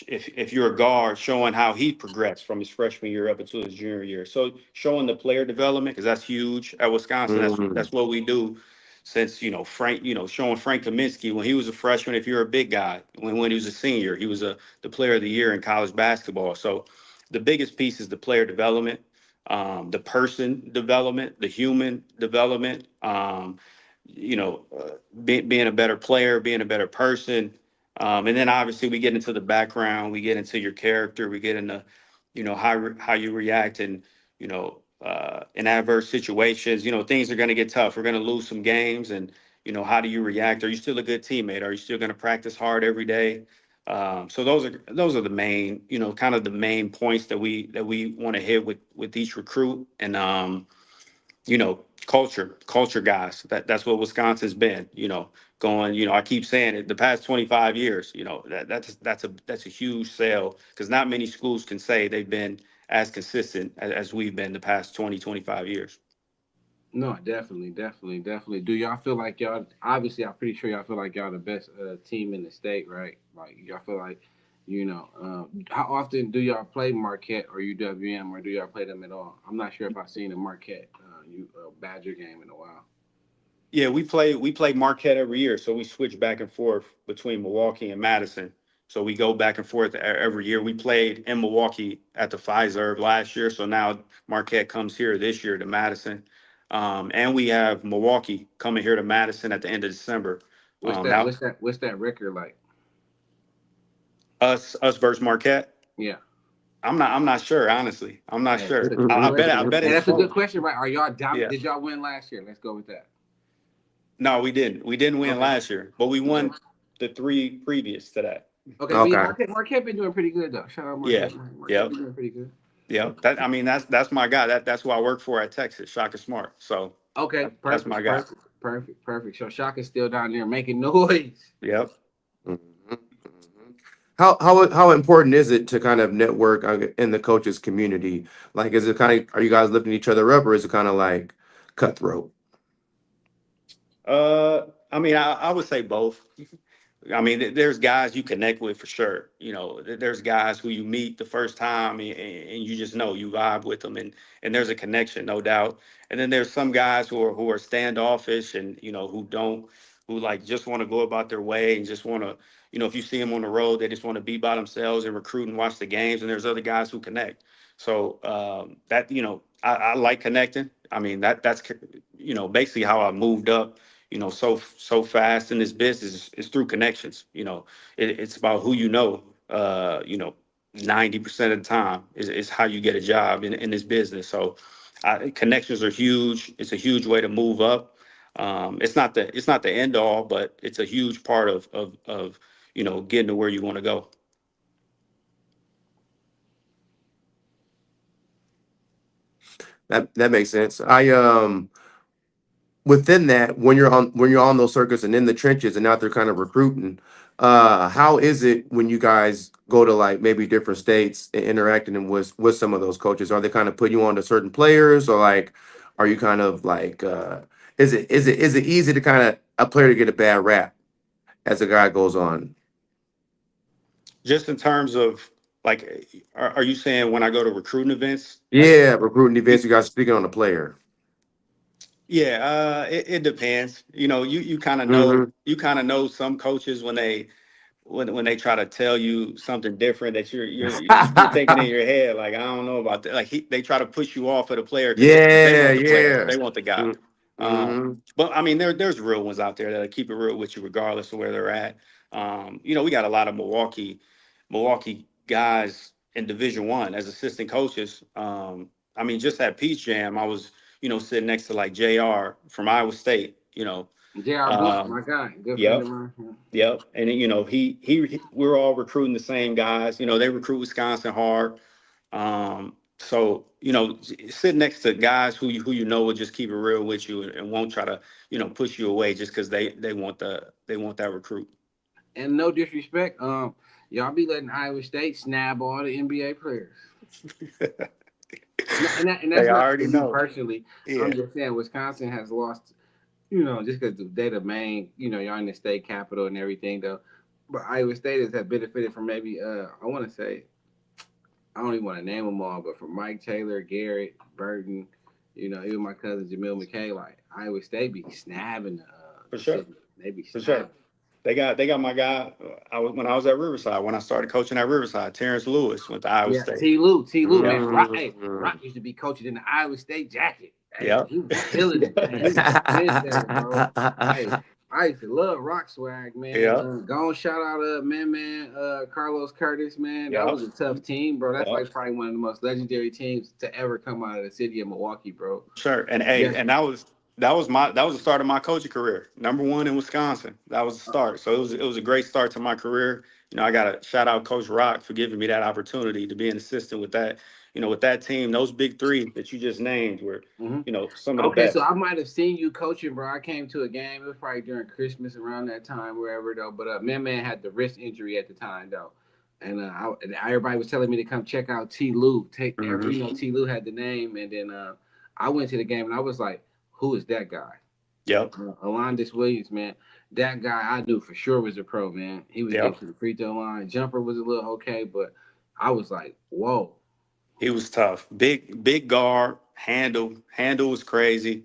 S3: If you're a guard, showing how he progressed from his freshman year up until his junior year. So showing the player development, because that's huge at Wisconsin. That's
S1: Hmm
S3: that's what we do since Frank, showing Frank Kaminsky when he was a freshman. If you're a big guy, when he was a senior, he was the player of the year in college basketball. So the biggest piece is the player development, the person development, the human development. Being a better player, being a better person, and then obviously we get into the background, we get into your character, we get into, how you react in adverse situations. Things are going to get tough. We're going to lose some games, and how do you react? Are you still a good teammate? Are you still going to practice hard every day? So those are the main, kind of the main points that we want to hit with each recruit. And culture guys. That's what Wisconsin's been, going, I keep saying it, the past 25 years, that's a huge sale, because not many schools can say they've been as consistent as we've been the past 20, 25 years.
S2: No, definitely. Do y'all feel like y'all? Obviously, I'm pretty sure y'all feel like y'all the best team in the state, right? Like y'all feel like, how often do y'all play Marquette or UWM, or do y'all play them at all? I'm not sure if I've seen a Marquette Badger game in a while.
S3: Yeah, we play Marquette every year, so we switch back and forth between Milwaukee and Madison. So we go back and forth every year. We played in Milwaukee at the Fiserv last year, so now Marquette comes here this year to Madison, and we have Milwaukee coming here to Madison at the end of December.
S2: What's that?
S3: Now
S2: What's that record like?
S3: us versus Marquette.
S2: Yeah.
S3: I'm not sure, honestly. I'm not
S2: Hey, that's
S3: sure.
S2: a good
S3: I bet
S2: question.
S3: I bet
S2: Hey,
S3: it's
S2: that's a good
S3: close.
S2: question, right? Are y'all
S3: Yeah.
S2: Did y'all win last year? Let's go with that.
S3: No, we didn't. We didn't win
S2: Okay.
S3: last year, but we
S2: Okay.
S3: won the 3 previous to that.
S2: Okay, but yeah,
S1: Okay.
S2: Marquette been doing pretty good though. Shout out
S3: Yeah.
S2: Marquette. Marquette
S3: Yep.
S2: been doing pretty good.
S3: Yep. That I mean that's my guy. That's who I work for at Texas, Shaka Smart. So
S2: Okay,
S3: that's my
S2: perfect,
S3: guy.
S2: perfect, perfect, perfect. So Shaka's still down there making noise.
S3: Yep.
S1: Mhm, mhm. How important is it to kind of network in the coaches community? Like, is it kind of, are you guys lifting each other up, or is it kind of like cutthroat?
S3: I mean, I would say both. I mean, there's guys you connect with for sure. There's guys who you meet the first time and you just know you vibe with them and there's a connection, no doubt. And then there's some guys who are standoffish and who like just want to go about their way and just want to, if you see them on the road, they just want to be by themselves and recruit and watch the games. And there's other guys who connect. So that I like connecting. I mean that's basically how I moved up so fast in this business is through connections. It's about who 90% of the time is how you get a job in this business. So connections are huge. It's a huge way to move up. It's not the end all, but it's a huge part of getting to where you want to go.
S1: That makes sense. Within that, when you're on those circuits and in the trenches and out there kind of recruiting, how is it when you guys go to like maybe different states and interacting and with some of those coaches? Are they kind of putting you on to certain players, or like are you kind of like is it easy to kind of a player to get a bad rap as a guy goes on?
S3: Just in terms of like, are you saying when I go to recruiting events, like?
S1: Yeah, recruiting events, you guys speaking on the player.
S3: Yeah, it depends. You kind of know
S1: Mm-hmm.
S3: some coaches when they try to tell you something different that you're thinking in your head like I don't know about that. Like they try to push you off of the player because they
S1: Yeah,
S3: want the player,
S1: yeah.
S3: they want the guy.
S1: Mm-hmm.
S3: But I mean there's real ones out there that keep it real with you regardless of where they're at. We got a lot of Milwaukee guys in Division 1 as assistant coaches. I mean just at Peach Jam I was sitting next to like JR from Iowa State.
S2: J.R. Blunt,
S3: Um,
S2: my guy, good friend of
S3: yep.
S2: mine. Yeah.
S3: Yep. And then, we're all recruiting the same guys. They recruit Wisconsin hard. So, sitting next to guys who will just keep it real with you and won't try to, push you away just because they want that recruit.
S2: And no disrespect, y'all be letting Iowa State snab all the NBA players. And
S3: They
S2: that's not for
S3: already
S2: you
S3: know.
S2: personally. I'm
S3: Yeah,
S2: just saying Wisconsin has lost, just because they're the main, y'all in the state capital and everything though. But Iowa State has had benefited from maybe I want to say I don't even want to name them all, but from Mike Taylor, Garrett, Burton, even my cousin Jamil McKay, like Iowa State be snabbing
S3: for
S2: the
S3: sure.
S2: city. They be
S3: For sure.
S2: snabbing.
S3: They got my guy. When I was at Riverside, when I started coaching at Riverside, Terrence Lewis went to Iowa
S2: Yeah,
S3: State.
S2: T. Lou,
S3: Yep.
S2: man. Rock, hey,
S1: Mm-hmm.
S2: Rock used to be coaching in the Iowa State jacket. Hey,
S3: Yep.
S2: he was killing it, man. He was a trendsetter, bro. Hey, I used to love Rock swag, man.
S3: Yep.
S2: Go on, shout out, Carlos Curtis, man. That
S3: Yep.
S2: was a tough team, bro. That's
S3: Yep.
S2: like probably one of the most legendary teams to ever come out of the city of Milwaukee, bro.
S3: Sure. And hey,
S2: Yes.
S3: and that was the start of my coaching career. Number 1 in Wisconsin. That was the start. So it was a great start to my career. I got to shout out Coach Rock for giving me that opportunity to be an assistant with that team. Those big three that you just named were,
S2: hmm
S3: some of the
S2: Okay, so
S3: best.
S2: I might have seen you coaching, bro. I came to a game. It was probably during Christmas around that time, wherever though. But man had the wrist injury at the time though, and everybody was telling me to come check out T. Lou.
S3: Hmm.
S2: T. Lou had the name, and then I went to the game and I was like, who is that guy?
S3: Yep.
S2: Alondis Williams, man. That guy I knew for sure was a pro, man. He was getting
S3: Yep.
S2: to the free throw line. Jumper was a little okay, but I was like, whoa.
S3: He was tough. Big guard, handle was crazy.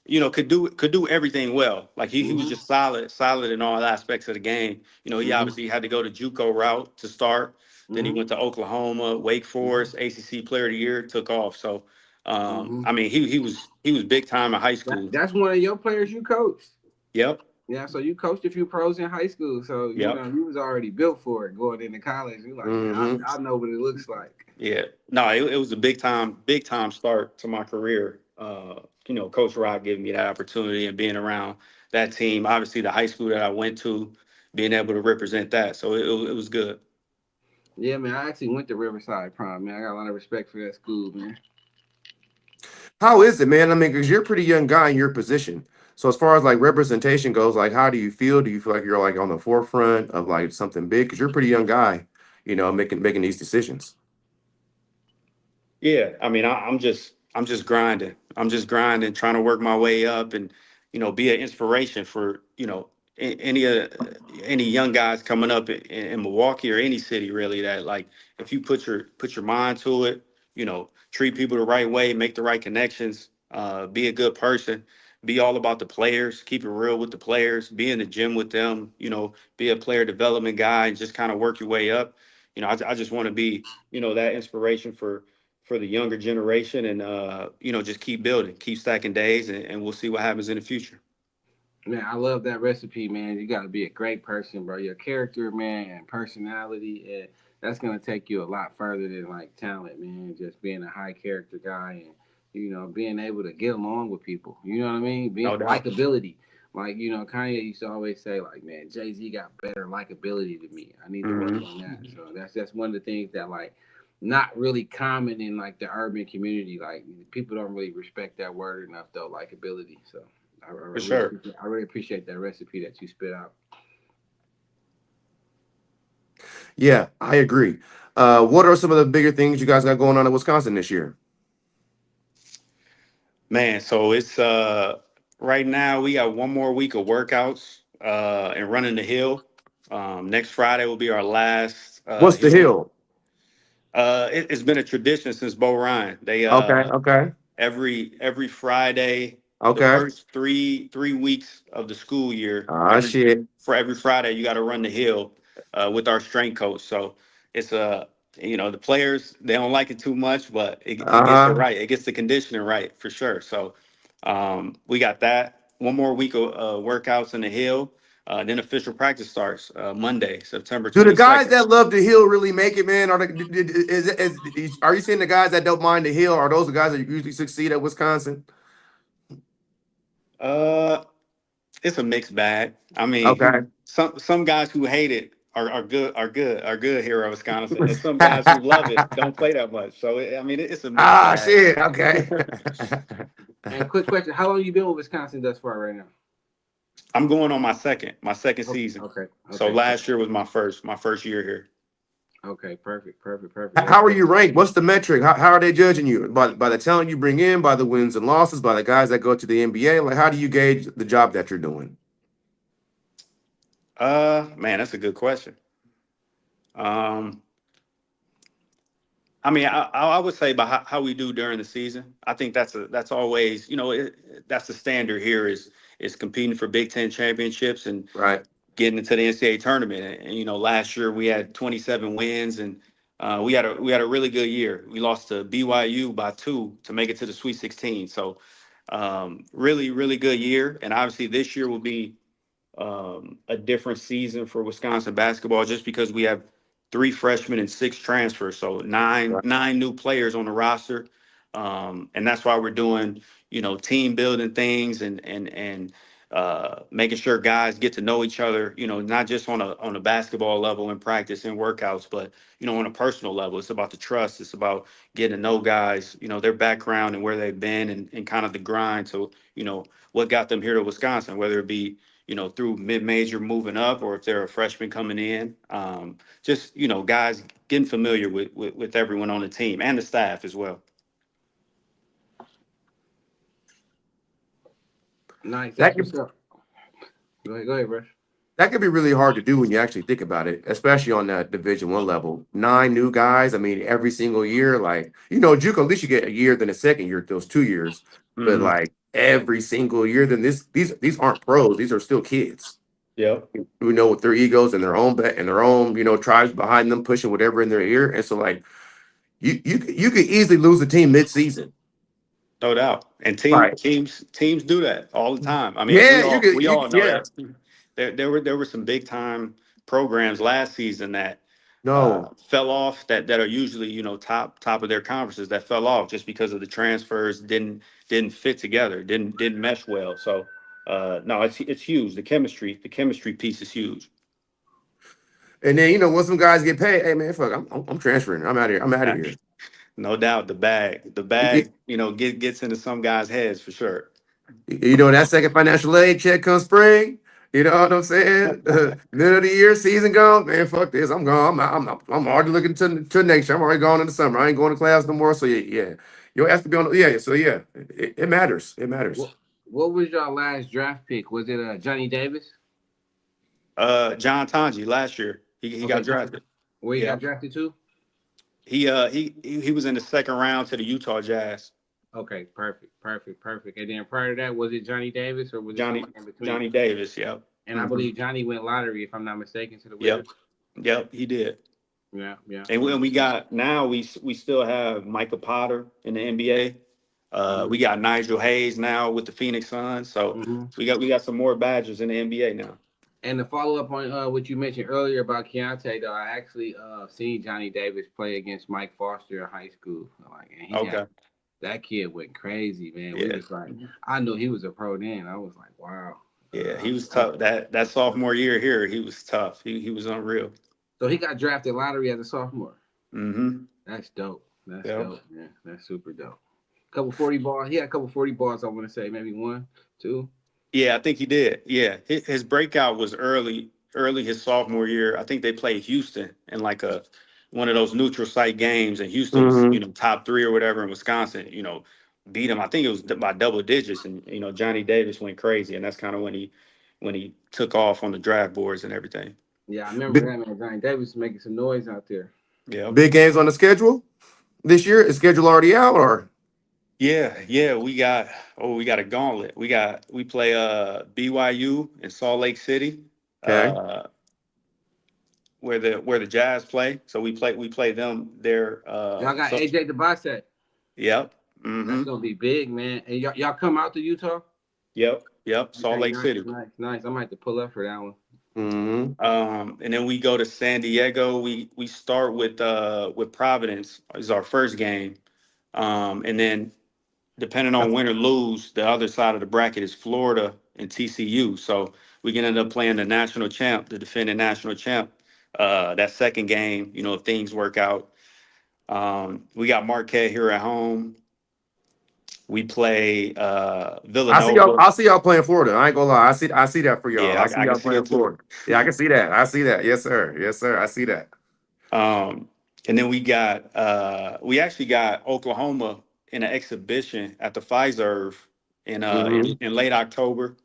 S3: Could do everything well. Like he was
S2: hmm
S3: just solid in all aspects of the game. He
S2: hmm
S3: obviously had to go to JUCO route to start. Then he
S2: hmm
S3: went to Oklahoma, Wake Forest, ACC Player of the Year, took off. So,
S2: hmm
S3: I mean, he was big time in high school.
S2: That's one of your players you coached.
S3: Yep,
S2: Yeah, so you coached a few pros in high school, so
S3: yep.
S2: you was already built for it going into college. You like, man,
S1: Mm-hmm.
S2: I know what it looks like.
S3: Yeah, no, it was a big time start to my career. Coach Rock giving me that opportunity and being around that team. Obviously, the high school that I went to, being able to represent that. So it was good.
S2: Yeah, man. I actually went to Riverside Prom, man. I got a lot of respect for that school, man.
S1: How is it, man? I mean, because you're a pretty young guy in your position. So as far as like representation goes, like how do you feel? Do you feel like you're like on the forefront of like something big? Because you're a pretty young guy, making these decisions.
S3: Yeah, I mean, I'm just grinding. I'm just grinding, trying to work my way up, and be an inspiration for any young guys coming up in Milwaukee or any city really. That like if you put your mind to it, treat people the right way, make the right connections, be a good person, be all about the players, keep it real with the players, be in the gym with them, be a player development guy, and just kind of work your way up. I just want to be that inspiration for the younger generation, and just keep building, keep stacking days, and we'll see what happens in the future.
S2: Man, I love that recipe, man. You got to be a great person, bro. Your character, man, and personality, and that's gonna take you a lot further than like talent, man. Just being a high character guy and being able to get along with people. You know what I mean? Being
S3: No doubt.
S2: likability. Like Kanye used to always say, like, man, Jay-Z got better likability than me. I need to work
S1: Hmm.
S2: on that. So that's one of the things that like not really common in like the urban community. Like people don't really respect that word enough though, likability. So
S3: For sure.
S2: I really appreciate that recipe that you spit out.
S1: Yeah, I agree. What are some of the bigger things you guys got going on in Wisconsin this year?
S3: Man, so it's right now we got one more week of workouts and running the hill. Next Friday will be our last
S1: What's the
S3: hill.
S1: hill?
S3: It's been a tradition since Bo Ryan. They
S1: Okay, okay,
S3: every Friday, the
S1: okay.
S3: first three weeks of the school year,
S1: Ah, shit.
S3: for every Friday you got to run the hill with our strength coach. So it's the players, they don't like it too much, but it gets it
S1: Uh-huh.
S3: right. It gets the conditioning right for sure. So we got that one more week of workouts in the hill. Then official practice starts Monday, September
S1: Do the
S3: twenty
S1: guys
S3: second.
S1: that love the hill really make it, man? Are you seeing the guys that don't mind the hill? Are those the guys that usually succeed at Wisconsin?
S3: Uh, it's a mixed bag. I mean,
S1: Okay.
S3: some guys who hate it are good here in Wisconsin, and some guys who love it don't play that much. So I mean, it's a mixed
S1: Ah,
S3: bag.
S1: shit. Okay.
S2: And quick question: how long you been with Wisconsin thus far right now?
S3: I'm going on my second
S2: Okay,
S3: season.
S2: okay,
S3: So
S2: okay,
S3: last year was my first year here.
S2: okay, perfect, perfect, perfect.
S1: How are
S2: That's
S1: you ranked? What's the metric? How are they judging you? By the talent you bring in, by the wins and losses, by the guys that go to the NBA? Like, how do you gauge the job that you're doing?
S3: Man, that's a good question. Um, I mean, I would say by how we do during the season. I think that's always that's the standard here is competing for Big Ten championships and
S1: Right.
S3: getting into the NCAA tournament. And last year we had 27 wins, and we had a really good year. We lost to BYU by 2 to make it to the Sweet 16. So really, really good year. And obviously this year will be a different season for Wisconsin basketball just because we have 3 freshmen and 6 transfers, so nine
S1: Right.
S3: nine new players on the roster, and that's why we're doing team building things and making sure guys get to know each other. Not just on a basketball level in practice and workouts, but on a personal level. It's about the trust. It's about getting to know guys, their background and where they've been and kind of the grind. So what got them here to Wisconsin, whether it be through mid-major moving up, or if they're a freshman coming in. Just guys getting familiar with everyone on the team and the staff as well.
S2: nice.
S1: That
S2: That's what's
S1: could
S2: up. Go ahead, bro.
S1: that could be really hard to do when you actually think about it, especially on that Division 1 level. 9 new guys. I mean, every single year, like Juco, at least you get a year, then a second year, those 2 years. But
S3: Hmm.
S1: like every single year, then these aren't pros. These are still kids
S3: Yep.
S1: who know with their egos and their own and their own tribes behind them pushing whatever in their ear. And so like you could easily lose a team mid-season.
S3: No doubt. And
S1: Right.
S3: teams do that all the time. I mean, we
S1: Yeah,
S3: all we all know
S1: yeah.
S3: that. There were some big time programs last season that
S1: No.
S3: fell off, that are usually top of their conferences, that fell off just because of the transfers didn't fit together, didn't mesh well. So no, it's huge. The chemistry piece is huge.
S1: And then once some guys get paid, hey man, fuck, I'm transferring. I'm out of here. I'm out of here.
S3: No doubt, the bag, gets into some guys' heads for sure.
S1: That second financial aid check comes spring. You know what I'm saying? Middle of the year, season gone. Man, fuck this. I'm gone. I'm already looking to next year. I'm already gone in the summer. I ain't going to class no more. So yeah. You have to be on. Yeah. So yeah, it matters. It matters.
S2: What was your last draft pick? Was it Johnny Davis?
S3: John Tanji last year, he
S2: Okay,
S3: got drafted.
S2: where he
S3: Yeah,
S2: got drafted to?
S3: he was in the second round to the Utah Jazz.
S2: Okay, perfect. And then prior to that, was it Johnny Davis or was it
S3: Johnny
S2: somebody in between?
S3: Johnny Davis. Yep.
S2: And I
S3: Hmm.
S2: believe Johnny went lottery, if I'm not mistaken, to the
S3: Yep.
S2: Wizards.
S3: Yep. He did.
S2: Yeah.
S3: And we got now we still have Micah Potter in the NBA. We got Nigel Hayes now with the Phoenix Suns. So
S2: Mm-hmm.
S3: we got some more Badgers in the NBA now.
S2: And to follow up on what you mentioned earlier about Keontae, though, I actually seen Johnny Davis play against Mike Foster in high school. Like, and
S3: Okay.
S2: that kid went crazy, man. We
S3: Yeah.
S2: was like, I knew he was a pro then. I was like, wow.
S3: Yeah. He was tough. That sophomore year here, he was tough. He was unreal.
S2: So he got drafted lottery as a sophomore.
S3: Hmm.
S2: That's dope. That's
S3: Yep.
S2: dope, man. That's super dope. Couple 40 balls. He had a couple 40 balls. I want to say maybe one, two.
S3: Yeah, I think he did. Yeah, his breakout was early his sophomore year. I think they played Houston in like a one of those neutral site games, and Houston was
S1: Hmm.
S3: top three or whatever in Wisconsin. Beat him. I think it was by double digits, and Johnny Davis went crazy, and that's kind of when he took off on the draft boards and everything.
S2: Yeah, I remember
S1: Big,
S2: that, man. Johnny Davis making some noise out there.
S3: Yep.
S1: big games on the schedule this year. Is schedule already out or
S3: Yeah. We got a gauntlet. We play BYU in Salt Lake City.
S1: okay?
S3: Uh, where the Jazz play. So we play them there.
S2: Y'all got
S3: So
S2: AJ DeBossett.
S3: yep,
S2: That's
S3: mm-hmm,
S2: gonna be big, man. And y'all come out to Utah?
S3: yep. Salt
S2: Okay,
S3: Lake City.
S2: nice. I might have to pull up for that one.
S1: Hmm.
S3: And then we go to San Diego. We start with Providence is our first game. And then depending on win or lose, the other side of the bracket is Florida and TCU. So we can end up playing the national champ, the defending national champ. That second game, if things work out. We got Marquee here at home. We play Villanova.
S1: I see y'all playing Florida. I ain't gonna lie. I see that for y'all.
S3: Yeah,
S1: I see
S3: I can
S1: y'all
S3: see
S1: playing
S3: it too.
S1: Florida. Yeah, I can see that. I see that. Yes, sir. Yes, sir. I see that.
S3: Um, and then we actually got Oklahoma in an exhibition at the Fiserv in uh
S1: Hmm.
S3: in, in late October.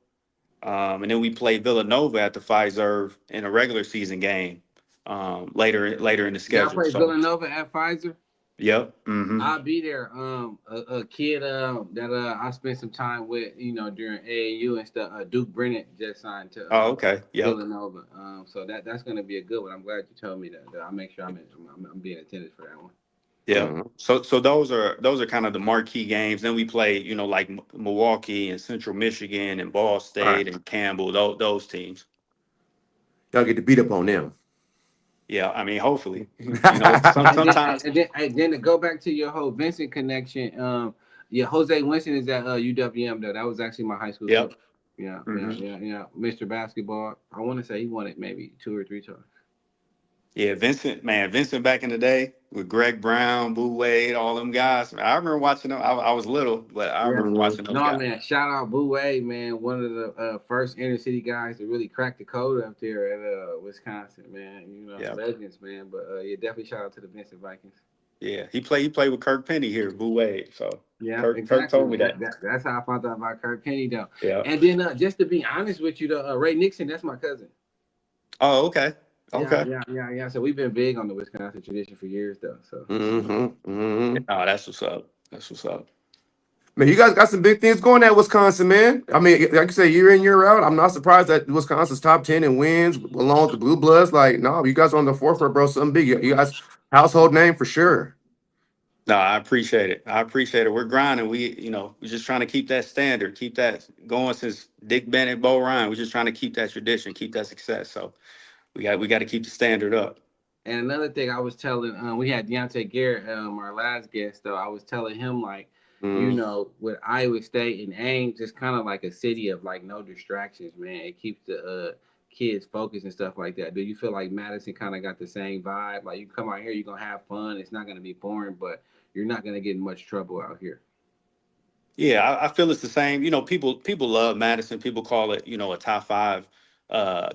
S3: And then we play Villanova at the Fiserv in a regular season game later in the
S2: Y'all
S3: schedule.
S2: play
S3: So
S2: Villanova at Pfizer?
S3: yep. Hmm.
S2: I'll be there. A kid that I spent some time with, during AAU and stuff. Duke Brennan just signed to
S3: Oh, okay. Yep.
S2: Villanova. So that's gonna be a good one. I'm glad you told me that. I'll make sure I'm being attentive for that one.
S3: Yeah.
S1: Hmm.
S3: So those are kind of the marquee games. Then we play, like Milwaukee and Central Michigan and Ball
S1: All right.
S3: State and Campbell, those teams.
S1: Y'all get to beat up on them.
S3: Yeah, I mean, hopefully,
S2: And then,
S3: sometimes.
S2: and then to go back to your whole Vincent connection, yeah, Jose Winston is at UWM though. That was actually my high school
S3: Yep.
S2: coach. Yeah, yeah,
S3: Hmm.
S2: yeah, yeah. Mr. Basketball. I want to say he won it maybe two or three times.
S3: Yeah, Vincent back in the day with Greg Brown, Boo Wade, all them guys. I remember watching them. I was little, but I
S2: Yeah.
S3: remember watching those
S2: No
S3: guys.
S2: man, shout out Boo Wade, man. One of the first inner city guys to really crack the code up there at Wisconsin, man.
S3: Yeah,
S2: Legends, man. But yeah, definitely shout out to the Vincent Vikings.
S3: yeah. He played with Kirk Penny here, Boo Wade. So
S2: Yeah,
S3: Kirk
S2: exactly,
S3: told me
S2: man.
S3: that.
S2: That's how I found out about Kirk Penny, though.
S3: Yeah.
S2: And then, just to be honest with you, though, Ray Nixon, that's my cousin.
S3: Oh, okay.
S2: Yeah,
S3: Okay.
S2: yeah. So we've been big on the Wisconsin tradition for years, though. So
S1: Hmm. Hmm.
S3: Oh, that's what's up. That's what's up.
S1: Man, you guys got some big things going at Wisconsin, man. I mean, like you say, year in, year out. I'm not surprised that Wisconsin's top 10 in wins, along with the Blue Bloods. Like, no, you guys are on the forefront, bro. Something big. You guys, household name for sure.
S3: No, I appreciate it. I appreciate it. We're grinding. We're just trying to keep that standard, keep that going since Dick Bennett, Bo Ryan. We're just trying to keep that tradition, keep that success. So we got to keep the standard up.
S2: and another thing I was telling, we had Deontay Garrett, our last guest, though. I was telling him like,
S1: Mm.
S2: with Iowa State and Ames, just kind of like a city of like no distractions, man. It keeps kids focus and stuff like that. Do you feel like Madison kind of got the same vibe? Like you come out here, you're gonna have fun. It's not gonna be boring, but you're not gonna get in much trouble out here.
S3: Yeah, I feel it's the same. People love Madison. People call it, a top five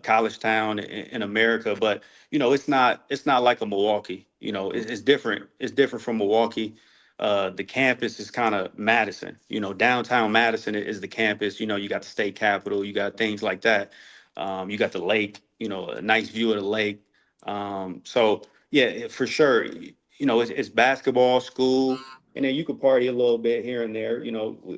S3: college town in America. But it's not like a Milwaukee. It's different. It's different from Milwaukee. The campus is kind of Madison. Downtown Madison is the campus. You got the state capitol. You got things like that. You got the lake. A nice view of the lake. So yeah, for sure. It's basketball, school, and then you could party a little bit here and there.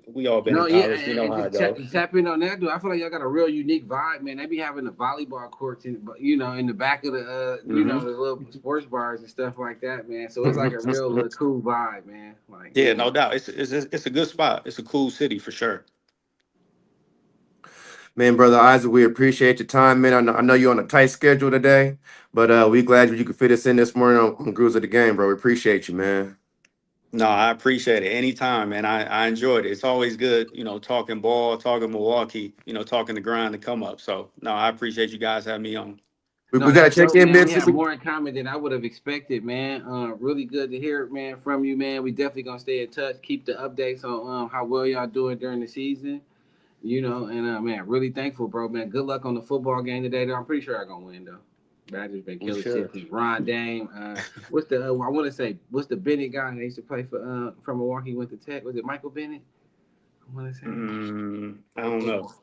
S3: We all been in
S2: No, yeah,
S3: college. We know
S2: and
S3: how
S2: to
S3: it goes.
S2: tap in on that, dude. I feel like y'all got a real unique vibe, man. They be having the volleyball courts in, in the back of the,
S3: Hmm.
S2: the little sports bars and stuff like that, man. So it's like a real little cool vibe, man. Like,
S3: Yeah, no doubt. It's a good spot. It's a cool city for sure.
S1: Man, brother Isaac, we appreciate your time, man. I know you're on a tight schedule today, but we glad you could fit us in this morning on Grooves of the Game, bro. We appreciate you, man.
S3: No, I appreciate it. Anytime, man. I enjoyed it. It's always good, talking ball, talking Milwaukee, talking the grind to come up. So no, I appreciate you guys having me on.
S1: We
S2: no,
S1: got to
S2: that's
S1: check
S2: dope,
S1: in
S2: man.
S1: mid.
S2: We have more in common than I would have expected, man. Really good to hear, man, from you, man. We definitely gonna stay in touch. Keep the updates on how well y'all doing during the season. And man, really thankful, bro, man. Good luck on the football game today, though. I'm pretty sure I'm gonna win, though. Badgers been
S3: For
S2: killing shit
S3: sure.
S2: since Ron Dame. What's the I want to say what's the Bennett guy that used to play for from Milwaukee went to Tech? Was it Michael Bennett? I want to say
S3: I don't know.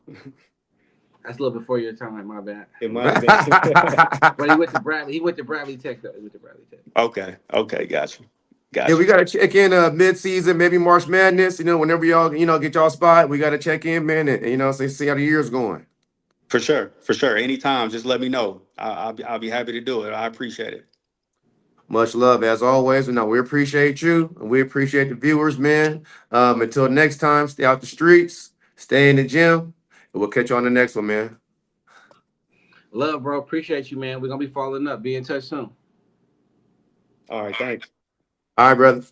S2: that's a little before your time. My bad.
S3: It might have been.
S2: But he went to Bradley. He went to Bradley Tech, though. He went to Bradley Tech.
S3: Okay. Okay. Got you.
S1: Yeah,
S3: Got
S1: we
S3: you.
S1: got to check in mid-season, maybe March Madness. Whenever y'all get y'all spot, we got to check in, man, and see how the year's going.
S3: For sure. For sure. Anytime, just let me know. I'll be happy to do it. I appreciate it.
S1: Much love as always. We appreciate you and we appreciate the viewers, man. Until next time, stay out the streets, stay in the gym, and we'll catch you on the next one, man.
S2: Love, bro. Appreciate you, man. We're gonna be following up. Be in touch soon.
S3: All right. Thanks.
S1: All right, brother.